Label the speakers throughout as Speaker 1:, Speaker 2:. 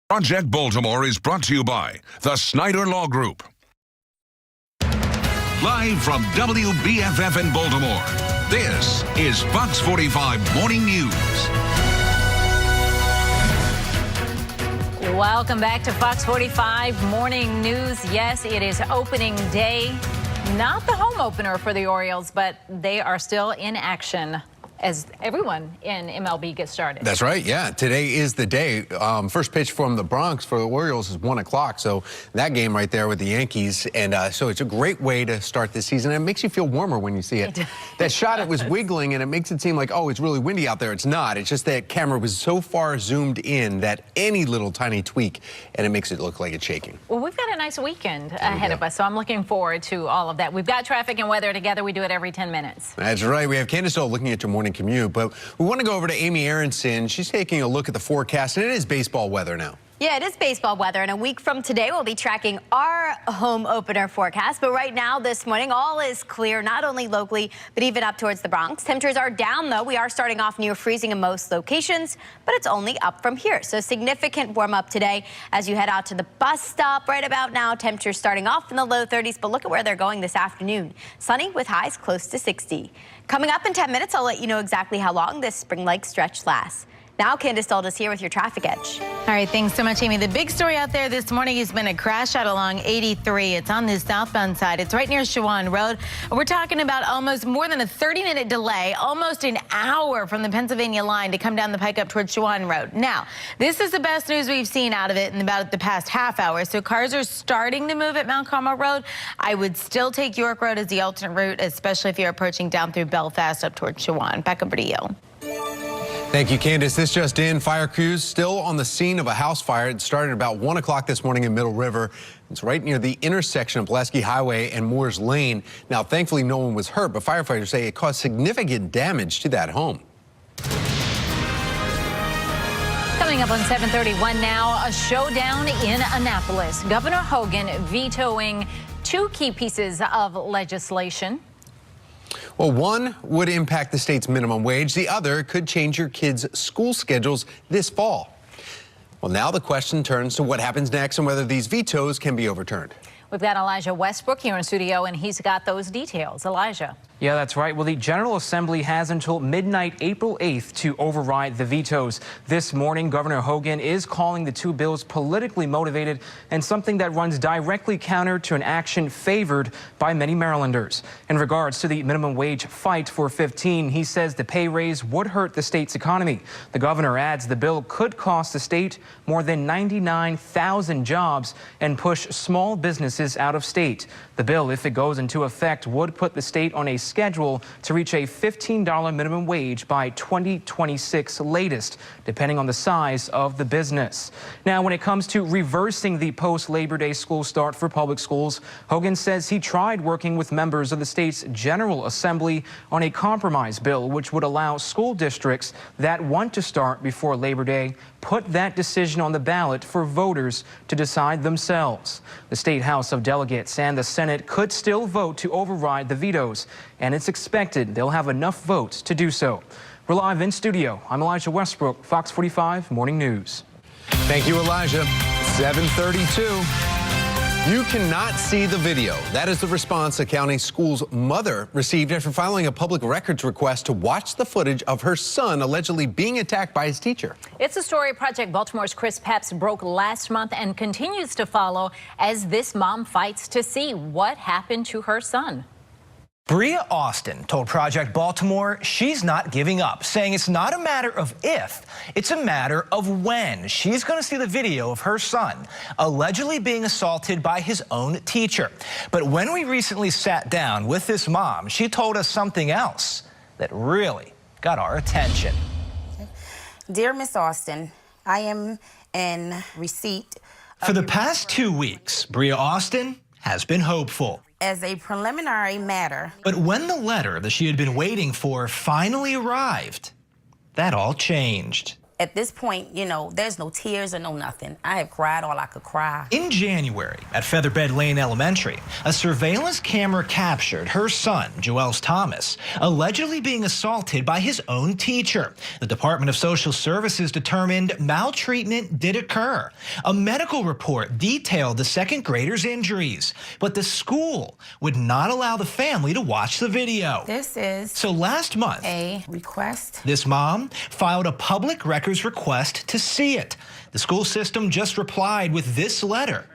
Speaker 1: Project Baltimore is brought to you by the Snyder Law Group. Live from WBFF in Baltimore, this is Fox 45 Morning News.
Speaker 2: Welcome back to Fox 45 Morning News. Yes, it is opening day. Not the home opener for the Orioles, but they are still in action as everyone in MLB gets started.
Speaker 3: That's right, yeah. Today is the day. First pitch from the Bronx for the Orioles is 1 o'clock, so that game right there with the Yankees. And so it's a great way to start the season. And it makes you feel warmer when you see it. That shot, it was wiggling, and it makes it seem like, oh, it's really windy out there. It's not. It's just that camera was so far zoomed in that any little tiny tweak, and it makes it look like it's shaking.
Speaker 2: Well, we've got a nice weekend ahead of us, so I'm looking forward to all of that. We've got traffic and weather together. We do it every 10 minutes.
Speaker 3: That's right. We have Candace Dole looking at your morning commute, but we want to go over to Amy Aronson. She's taking a look at the forecast, and it is baseball weather now.
Speaker 4: Yeah, it is baseball weather, and a week from today we'll be tracking our home opener forecast. But right now, this morning, all is clear, not only locally, but even up towards the Bronx. Temperatures are down, though. We are starting off near freezing in most locations, but it's only up from here. So significant warm up today as you head out to the bus stop. Right about now, temperatures starting off in the low 30s, but look at where they're going this afternoon. Sunny with highs close to 60. Coming up in 10 minutes, I'll let you know exactly how long this spring-like stretch lasts. Now, Candace Dole is here with your traffic edge.
Speaker 5: All right, thanks so much, Amy. The big story out there this morning has been a crash out along 83. It's on the southbound side. It's right near Shawan Road. We're talking about almost more than a 30-minute delay, almost an hour from the Pennsylvania line to come down the pike up towards Shawan Road. Now, this is the best news we've seen out of it in about the past half hour. So cars are starting to move at Mount Carmel Road. I would still take York Road as the alternate route, especially if you're approaching down through Belfast up towards Shawan. Back over to you.
Speaker 3: Thank you, Candace. This just in. Fire crews still on the scene of a house fire. It started about 1 o'clock this morning in Middle River. It's right near the intersection of Pulaski Highway and Moores Lane. Now, thankfully, no one was hurt, but firefighters say it caused significant damage to that home.
Speaker 2: Coming up on 7:31 now, a showdown in Annapolis. Governor Hogan vetoing two key pieces of legislation.
Speaker 3: Well, one would impact the state's minimum wage. The other could change your kids' school schedules this fall. Well, now the question turns to what happens next and whether these vetoes can be overturned.
Speaker 2: We've got Elijah Westbrook here in studio, and he's got those details. Elijah.
Speaker 6: Yeah, that's right. Well, the General Assembly has until midnight, April 8th, to override the vetoes. This morning, Governor Hogan is calling the two bills politically motivated and something that runs directly counter to an action favored by many Marylanders. In regards to the minimum wage fight for 15, he says the pay raise would hurt the state's economy. The governor adds the bill could cost the state more than 99,000 jobs and push small businesses out of state. The bill, if it goes into effect, would put the state on a schedule to reach a $15 minimum wage by 2026 latest, depending on the size of the business. Now, when it comes to reversing the post-Labor Day school start for public schools, Hogan says he tried working with members of the state's General Assembly on a compromise bill which would allow school districts that want to start before Labor Day put that decision on the ballot for voters to decide themselves. The State House of Delegates and the Senate could still vote to override the vetoes, and it's expected they'll have enough votes to do so. We're live in studio. I'm Elijah Westbrook, Fox 45 Morning News.
Speaker 3: Thank you, Elijah. 7:32. You cannot see the video. That is the response a county school's mother received after filing a public records request to watch the footage of her son allegedly being attacked by his teacher.
Speaker 2: It's a story Project Baltimore's Chris Pepps broke last month and continues to follow as this mom fights to see what happened to her son.
Speaker 7: Bria Austin told Project Baltimore she's not giving up, saying it's not a matter of if, it's a matter of when she's going to see the video of her son allegedly being assaulted by his own teacher. But when we recently sat down with this mom, she told us something else that really got our attention.
Speaker 8: Dear Miss Austin, I am in receipt.
Speaker 7: For the past 2 weeks, Bria Austin has been hopeful.
Speaker 8: As a preliminary matter.
Speaker 7: But when the letter that she had been waiting for finally arrived, that all changed.
Speaker 8: at this point, you know, there's no tears or no nothing. I have cried all I could cry.
Speaker 7: In January, at Featherbed Lane Elementary, a surveillance camera captured her son, Joels Thomas, allegedly being assaulted by his own teacher. The Department of Social Services determined maltreatment did occur. A medical report detailed the second grader's injuries, but the school would not allow the family to watch the video.
Speaker 8: This is
Speaker 7: So last month,
Speaker 8: a request.
Speaker 7: this mom filed a public records request to see it. The school system just replied with this letter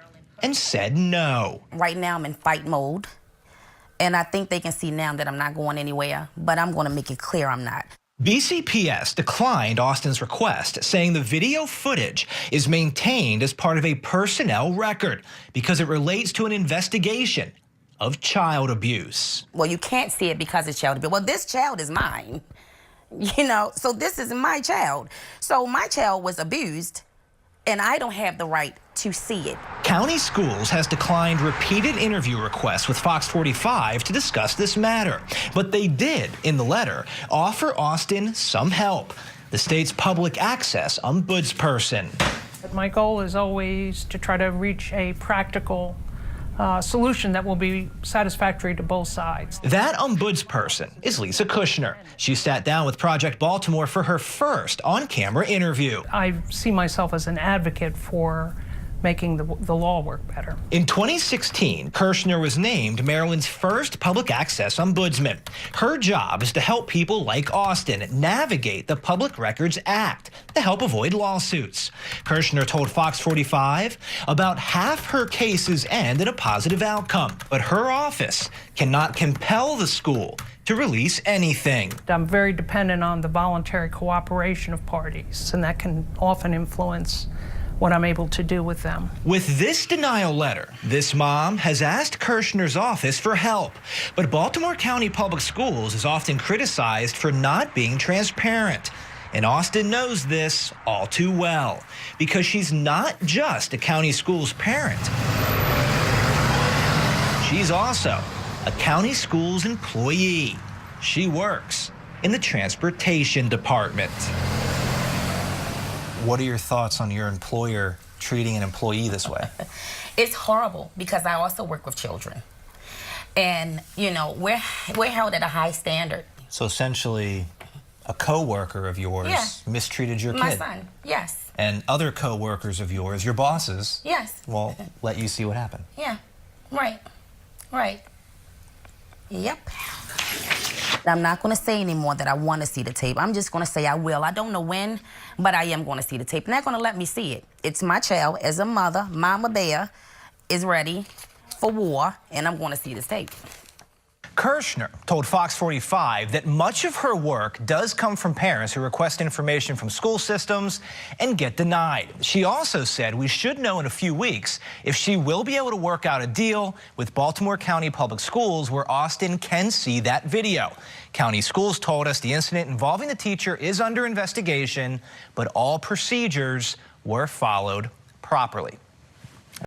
Speaker 7: and said no.
Speaker 8: Right now I'm in fight mode, and I think they can see now that I'm not going anywhere, but I'm going to make it clear I'm not.
Speaker 7: BCPS declined Austin's request, saying the video footage is maintained as part of a personnel record because it relates to an investigation of child abuse.
Speaker 8: Well, you can't see it because it's child abuse. Well, this child is mine, you know, so this is my child. So my child was abused, and I don't have the right to see it.
Speaker 7: County Schools has declined repeated interview requests with Fox 45 to discuss this matter, but they did, in the letter, offer Austin some help. The state's public access ombudsperson.
Speaker 9: My goal is always to try to reach a practical solution that will be satisfactory to both sides.
Speaker 7: That ombudsperson is Lisa Kushner. She sat down with Project Baltimore for her first on-camera interview.
Speaker 9: I see myself as an advocate for making the law work better.
Speaker 7: In 2016, Kushner was named Maryland's first public access ombudsman. Her job is to help people like Austin navigate the Public Records Act to help avoid lawsuits. Kushner told Fox 45 about half her cases end in a positive outcome, but her office cannot compel the school to release anything.
Speaker 9: I'm very dependent on the voluntary cooperation of parties, and that can often influence what I'm able to do with them.
Speaker 7: With this denial letter, this mom has asked Kushner's office for help, but Baltimore County Public Schools is often criticized for not being transparent. And Austin knows this all too well, because she's not just a county school's parent. She's also a county school's employee. She works in the transportation department. What are your thoughts on your employer treating an employee this way?
Speaker 8: It's horrible because I also work with children. And, you know, we're held at a high standard.
Speaker 7: So essentially, a coworker of yours mistreated your kid.
Speaker 8: My son, yes.
Speaker 7: And other coworkers of yours, your bosses,
Speaker 8: Yes.
Speaker 7: will let you see what happened.
Speaker 8: Yeah, right, right. Yep. I'm not going to say anymore that I want to see the tape. I'm just going to say I will. I don't know when, but I am going to see the tape. And they're going to let me see it. It's my child. As a mother, Mama Bear is ready for war, and I'm going to see this tape.
Speaker 7: Kushner told Fox 45 that much of her work does come from parents who request information from school systems and get denied. She also said we should know in a few weeks if she will be able to work out a deal with Baltimore County Public Schools where Austin can see that video. County Schools told us the incident involving the teacher is under investigation, but all procedures were followed properly.